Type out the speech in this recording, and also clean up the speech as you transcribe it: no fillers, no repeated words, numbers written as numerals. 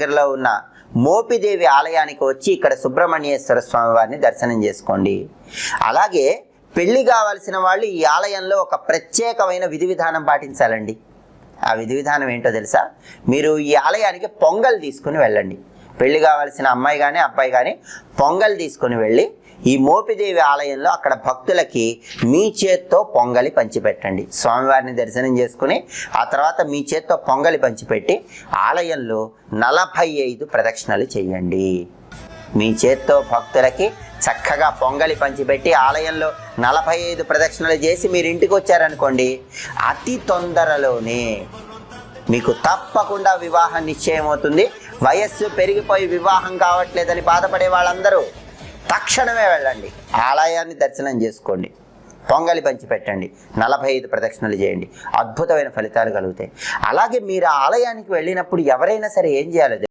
దగ్గరలో ఉన్న మోపిదేవి ఆలయానికి వచ్చి ఇక్కడ సుబ్రహ్మణ్యేశ్వర స్వామి వారిని దర్శనం చేసుకోండి. అలాగే పెళ్లి కావాల్సిన వాళ్ళు ఈ ఆలయంలో ఒక ప్రత్యేకమైన విధి విధానం పాటించాలండి. ఆ విధి విధానం ఏంటో తెలుసా? మీరు ఈ ఆలయానికి పొంగల్ తీసుకుని వెళ్ళండి. పెళ్లి కావాల్సిన అమ్మాయి కానీ అబ్బాయి కానీ పొంగల్ తీసుకుని వెళ్ళి ఈ మోపిదేవి ఆలయంలో అక్కడ భక్తులకి మీ చేత్తో పొంగలి పంచిపెట్టండి. స్వామివారిని దర్శనం చేసుకుని ఆ తర్వాత మీ చేత్తో పొంగలి పంచిపెట్టి ఆలయంలో 45 ప్రదక్షిణలు చేయండి. మీ చేత్తో భక్తులకి చక్కగా పొంగలి పంచిపెట్టి ఆలయంలో 45 ప్రదక్షిణలు చేసి మీరు ఇంటికి వచ్చారనుకోండి, అతి తొందరలోనే మీకు తప్పకుండా వివాహం నిశ్చయం అవుతుంది. వయస్సు పెరిగిపోయి వివాహం కావట్లేదని బాధపడే వాళ్ళందరూ తక్షణమే వెళ్ళండి, ఆలయాన్ని దర్శనం చేసుకోండి, పొంగలి పంచి పెట్టండి, 45 ప్రదక్షిణలు చేయండి, అద్భుతమైన ఫలితాలు కలుగుతాయి. అలాగే మీరు ఆ ఆలయానికి వెళ్ళినప్పుడు ఎవరైనా సరే ఏం చేయాలి?